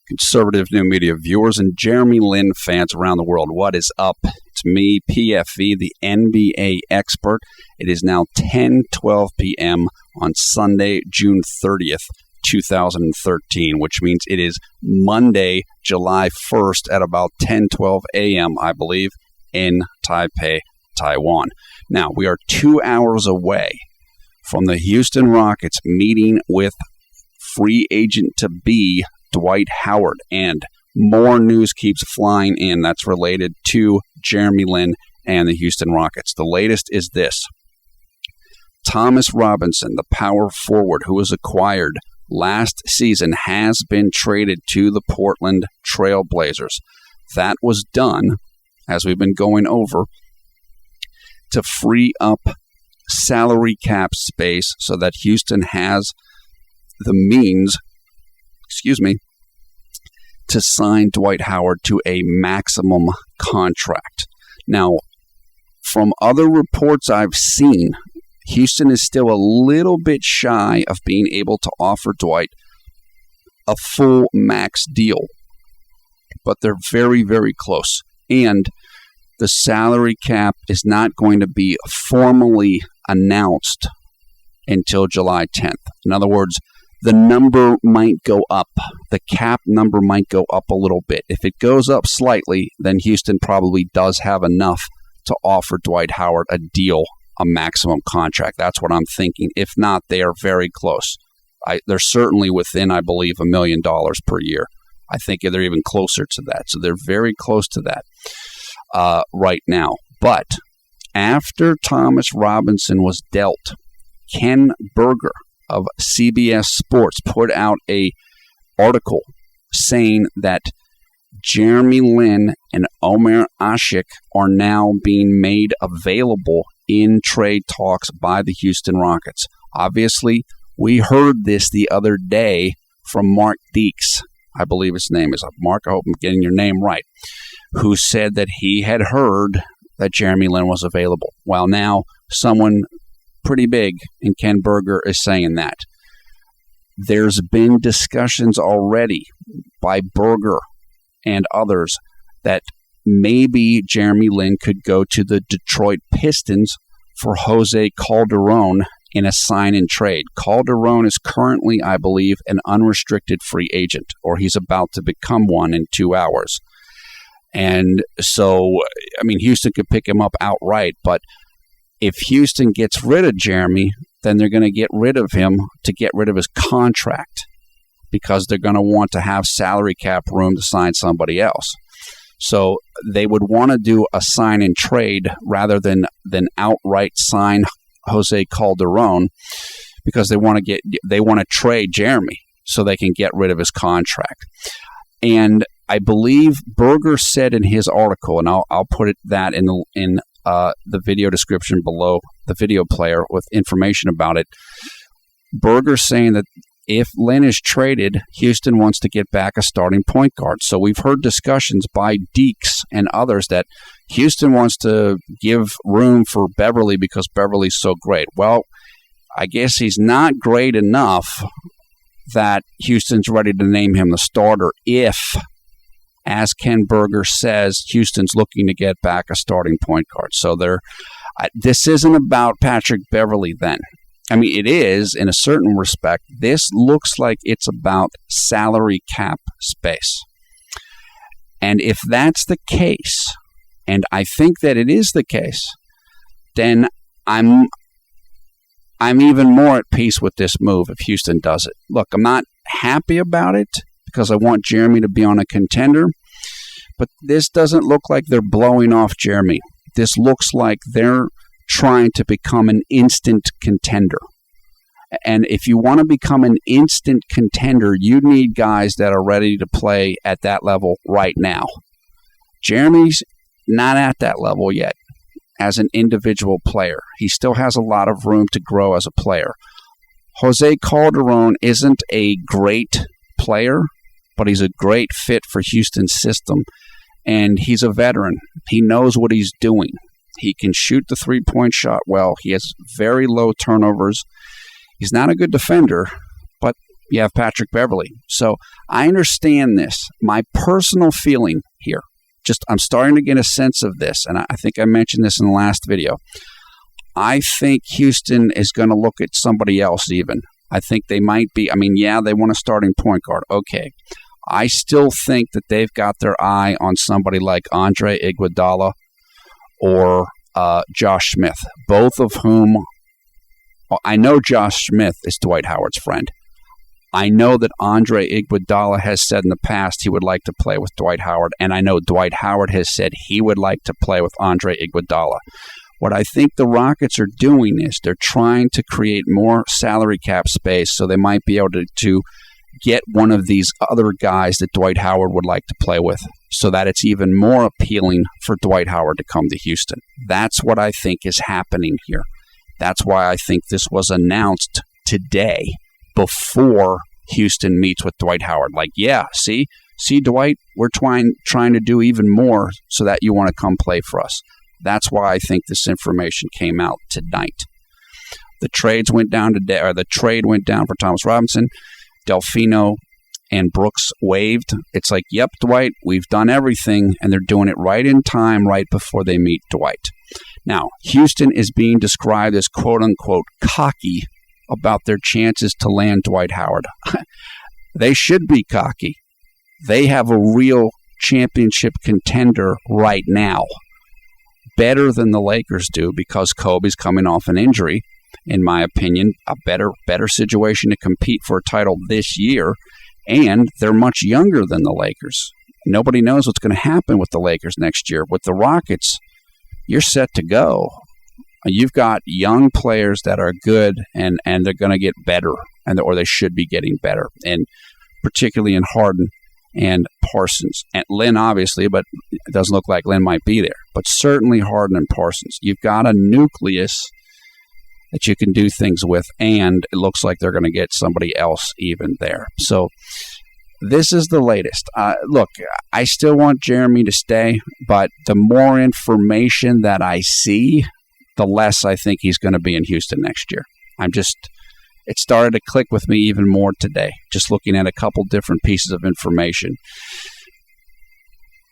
Conservative new media viewers and Jeremy Lin fans around the world, what is up? It's me, PFV The NBA Expert. It is now 10:12 p.m. on Sunday, June 30th, 2013, which means it is Monday, July 1st at about 10:12 a.m., I believe, in Taipei, Taiwan. Now, we are 2 hours away from the Houston Rockets meeting with free agent-to-be Dwight Howard, and more news keeps flying in that's related to Jeremy Lin and the Houston Rockets. The latest is this. Thomas Robinson, the power forward who was acquired last season, has been traded to the Portland Trail Blazers. That was done, as we've been going over, to free up salary cap space so that Houston has the means to sign Dwight Howard to a maximum contract. Now, from other reports I've seen, Houston is still a little bit shy of being able to offer Dwight a full max deal, but they're very, very close. And the salary cap is not going to be formally announced until July 10th. In other words, the number might go up. The cap number might go up a little bit. If it goes up slightly, then Houston probably does have enough to offer Dwight Howard a deal, a maximum contract. That's what I'm thinking. If not, they are very close. They're certainly within, I believe, $1 million per year. I think they're even closer to that. So they're very close to that right now. But after Thomas Robinson was dealt, Ken Berger of CBS Sports put out a article saying that Jeremy Lin and Omer Asik are now being made available in trade talks by the Houston Rockets. Obviously, we heard this the other day from Mark Deeks, I believe his name is. Mark, I hope I'm getting your name right, who said that he had heard that Jeremy Lin was available. Well, now someone pretty big in Ken Berger is saying that. There's been discussions already by Berger and others that maybe Jeremy Lin could go to the Detroit Pistons for Jose Calderon in a sign-and-trade. Calderon is currently, I believe, an unrestricted free agent, or he's about to become one in 2 hours. And so, I mean, Houston could pick him up outright, but if Houston gets rid of Jeremy, then they're going to get rid of him to get rid of his contract because they're going to want to have salary cap room to sign somebody else. So they would want to do a sign and trade rather than outright sign Jose Calderon because they want to trade Jeremy so they can get rid of his contract. And I believe Berger said in his article, and I'll put that in the video description below the video player with information about it. Berger saying that if Lin is traded, Houston wants to get back a starting point guard. So we've heard discussions by Deeks and others that Houston wants to give room for Beverly because Beverly's so great. Well, I guess he's not great enough that Houston's ready to name him the starter if, as Ken Berger says, Houston's looking to get back a starting point guard. So this isn't about Patrick Beverly then. I mean, it is in a certain respect. This looks like it's about salary cap space. And if that's the case, and I think that it is the case, then I'm even more at peace with this move if Houston does it. Look, I'm not happy about it because I want Jeremy to be on a contender, but this doesn't look like they're blowing off Jeremy. This looks like they're trying to become an instant contender. And if you want to become an instant contender, you need guys that are ready to play at that level right now. Jeremy's not at that level yet as an individual player. He still has a lot of room to grow as a player. Jose Calderon isn't a great player, but he's a great fit for Houston's system. And he's a veteran. He knows what he's doing. He can shoot the three-point shot well. He has very low turnovers. He's not a good defender, but You have Patrick Beverley. So I understand this. My personal feeling here, I'm starting to get a sense of this, and I think I mentioned this in the last video. I think Houston is going to look at somebody else even. I think they might be, they want a starting point guard. Okay. I still think that they've got their eye on somebody like Andre Iguodala or Josh Smith, both of whom, I know Josh Smith is Dwight Howard's friend. I know that Andre Iguodala has said in the past he would like to play with Dwight Howard, and I know Dwight Howard has said he would like to play with Andre Iguodala. What I think the Rockets are doing is they're trying to create more salary cap space so they might be able to get one of these other guys that Dwight Howard would like to play with so that it's even more appealing for Dwight Howard to come to Houston. That's what I think is happening here. That's why I think this was announced today before Houston meets with Dwight Howard. Like, yeah, see Dwight, we're trying to do even more so that you want to come play for us. That's why I think this information came out tonight. The trade went down for Thomas Robinson. Delfino and Brooks waived. It's like, yep, Dwight, we've done everything, and they're doing it right in time, right before they meet Dwight. Now, Houston is being described as quote-unquote cocky about their chances to land Dwight Howard. They should be cocky. They have a real championship contender right now. Better than the Lakers do because Kobe's coming off an injury. In my opinion, a better situation to compete for a title this year, and they're much younger than the Lakers. Nobody knows what's going to happen with the Lakers next year. With the Rockets, you're set to go. You've got young players that are good, and they're going to get better, or they should be getting better, and particularly in Harden and Parsons. And Lin, obviously, but it doesn't look like Lin might be there. But certainly Harden and Parsons. You've got a nucleus that you can do things with, and it looks like they're going to get somebody else even there. So this is the latest. Look, I still want Jeremy to stay, but the more information that I see, the less I think he's going to be in Houston next year. It started to click with me even more today, just looking at a couple different pieces of information.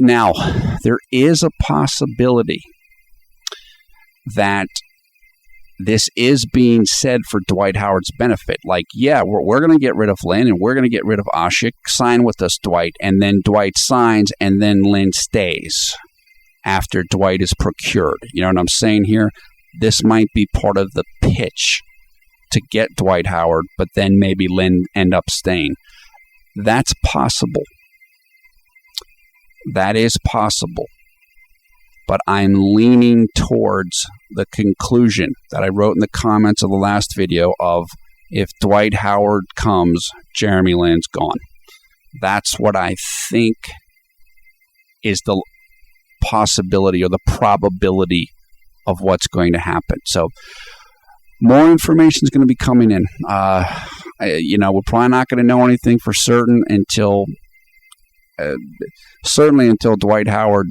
Now, there is a possibility that this is being said for Dwight Howard's benefit. Like, yeah, we're going to get rid of Lin, and we're going to get rid of Asik. Sign with us, Dwight. And then Dwight signs, and then Lin stays after Dwight is procured. You know what I'm saying here? This might be part of the pitch to get Dwight Howard, but then maybe Lin end up staying. That's possible. That is possible. But I'm leaning towards the conclusion that I wrote in the comments of the last video of if Dwight Howard comes, Jeremy Lin's gone. That's what I think is the possibility or the probability of what's going to happen. So more information is going to be coming in. We're probably not going to know anything for certain until Dwight Howard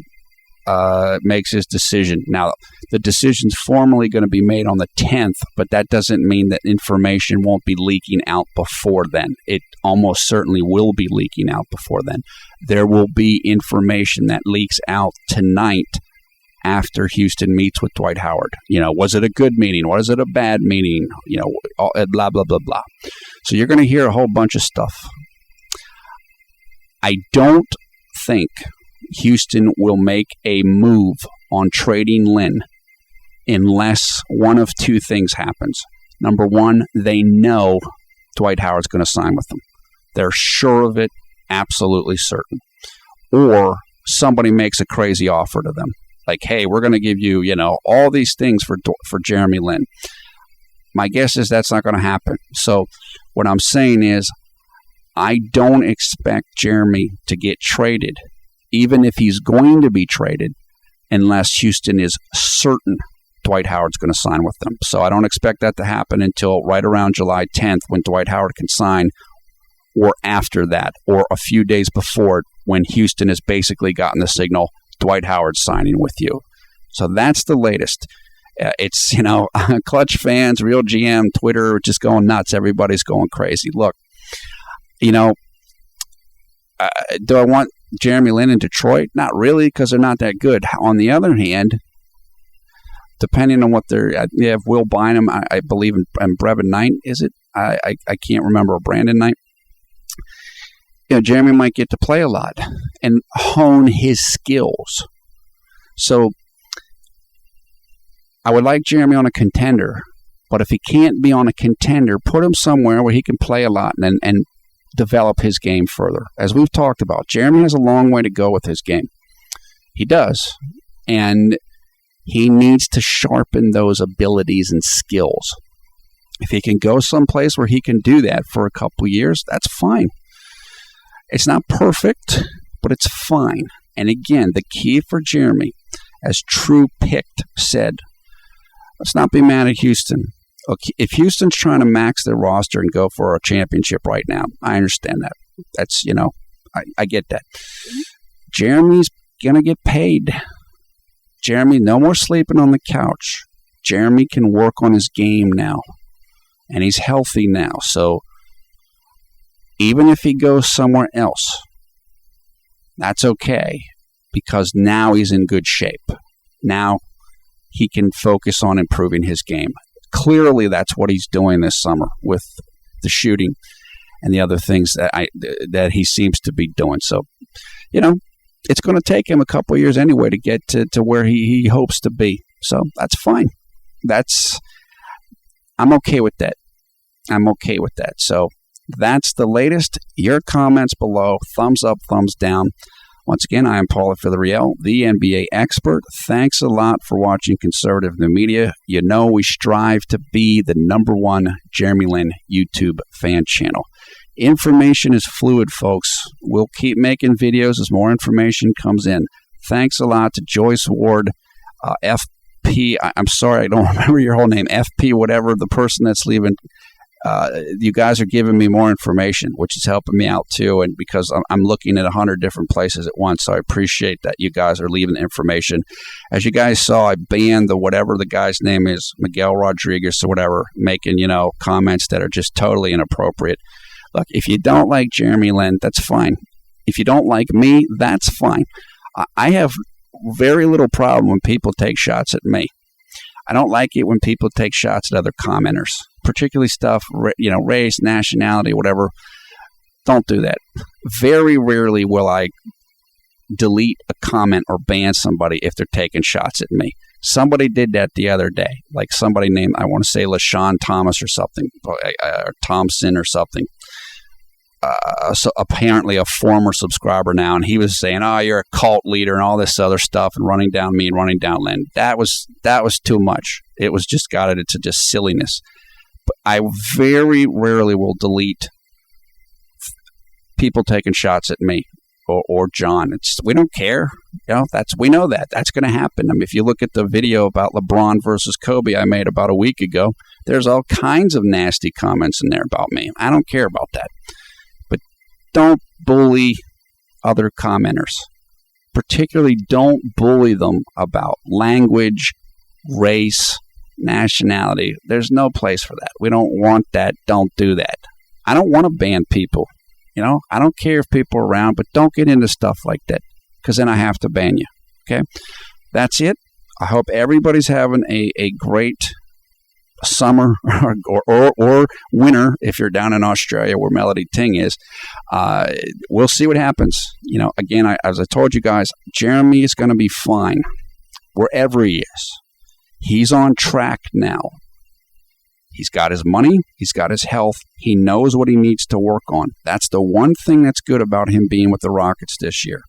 makes his decision. Now, the decision's formally going to be made on the 10th, but that doesn't mean that information won't be leaking out before then. It almost certainly will be leaking out before then. There will be information that leaks out tonight after Houston meets with Dwight Howard. Was it a good meeting? Was it a bad meeting? Blah, blah, blah, blah. So you're going to hear a whole bunch of stuff. I don't think Houston will make a move on trading Lin unless one of two things happens. Number one, they know Dwight Howard's going to sign with them. They're sure of it, absolutely certain. Or somebody makes a crazy offer to them. Like, hey, we're going to give you, all these things for Jeremy Lin. My guess is that's not going to happen. So what I'm saying is I don't expect Jeremy to get traded, even if he's going to be traded, unless Houston is certain Dwight Howard's going to sign with them. So I don't expect that to happen until right around July 10th when Dwight Howard can sign, or after that, or a few days before when Houston has basically gotten the signal, Dwight Howard signing with you. So that's the latest. It's, Clutch fans, Real GM, Twitter, just going nuts. Everybody's going crazy. Look, Do I want Jeremy Lin in Detroit? Not really, because they're not that good. On the other hand, depending on what you have Will Bynum, I believe, and Brevin Knight, is it? I can't remember, Brandon Knight. Jeremy might get to play a lot and hone his skills. So I would like Jeremy on a contender, but if he can't be on a contender, put him somewhere where he can play a lot and develop his game further. As we've talked about, Jeremy has a long way to go with his game. He does. And he needs to sharpen those abilities and skills. If he can go someplace where he can do that for a couple years, that's fine. It's not perfect, but it's fine. And again, the key for Jeremy, as True Picked said, let's not be mad at Houston. Okay, if Houston's trying to max their roster and go for a championship right now, I understand that. That's, I get that. Jeremy's going to get paid. Jeremy, no more sleeping on the couch. Jeremy can work on his game now. And he's healthy now. So even if he goes somewhere else, that's okay. Because now he's in good shape. Now he can focus on improving his game. Clearly, that's what he's doing this summer with the shooting and the other things that he seems to be doing. So, it's going to take him a couple of years anyway to get to where he hopes to be. So that's fine. I'm okay with that. So that's the latest. Your comments below. Thumbs up, thumbs down. Once again, I am Paulie Filial, the NBA expert. Thanks a lot for watching Conservative New Media. We strive to be the #1 Jeremy Lin YouTube fan channel. Information is fluid, folks. We'll keep making videos as more information comes in. Thanks a lot to Joyce Ward, FP. I'm sorry, I don't remember your whole name. FP, whatever, the person that's leaving. You guys are giving me more information, which is helping me out too. And because I'm looking at 100 different places at once, so I appreciate that you guys are leaving information. As you guys saw, I banned whatever the guy's name is, Miguel Rodriguez or whatever, making, comments that are just totally inappropriate. Look, if you don't like Jeremy Lin, that's fine. If you don't like me, that's fine. I have very little problem when people take shots at me. I don't like it when people take shots at other commenters, particularly stuff, race, nationality, whatever. Don't do that. Very rarely will I delete a comment or ban somebody if they're taking shots at me. Somebody did that the other day. Like somebody named, I want to say LaShawn Thomas or something, or Thompson or something. So apparently a former subscriber now, and he was saying, "Oh, you're a cult leader," and all this other stuff, and running down me and running down Lin. That was too much. It was just got it into just silliness. But I very rarely will delete people taking shots at me or John. We don't care. We know that's going to happen. I mean, if you look at the video about LeBron versus Kobe I made about a week ago, there's all kinds of nasty comments in there about me. I don't care about that. Don't bully other commenters. Particularly don't bully them about language, race, nationality. There's no place for that. We don't want that. Don't do that. I don't want to ban people. I don't care if people are around, but don't get into stuff like that because then I have to ban you. Okay? That's it. I hope everybody's having a great summer or winter if you're down in Australia where Melody Ting is. We'll see what happens. Again, as I told you guys, Jeremy is going to be fine wherever he is. He's on track now. He's got his money. He's got his health. He knows what he needs to work on. That's the one thing that's good about him being with the Rockets this year.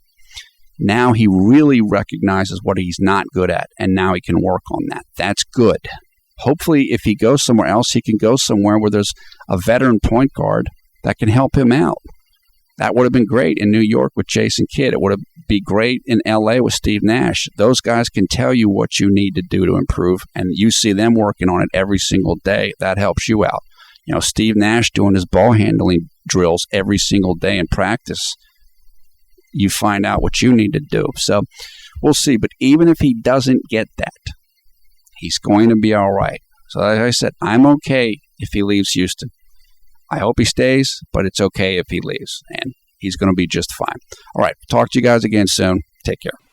Now he really recognizes what he's not good at, and now he can work on that. That's good. Hopefully, if he goes somewhere else, he can go somewhere where there's a veteran point guard that can help him out. That would have been great in New York with Jason Kidd. It would be great in L.A. with Steve Nash. Those guys can tell you what you need to do to improve, and you see them working on it every single day. That helps you out. Steve Nash doing his ball handling drills every single day in practice. You find out what you need to do. So we'll see. But even if he doesn't get that, he's going to be all right. So like I said, I'm okay if he leaves Houston. I hope he stays, but it's okay if he leaves, and he's going to be just fine. All right, talk to you guys again soon. Take care.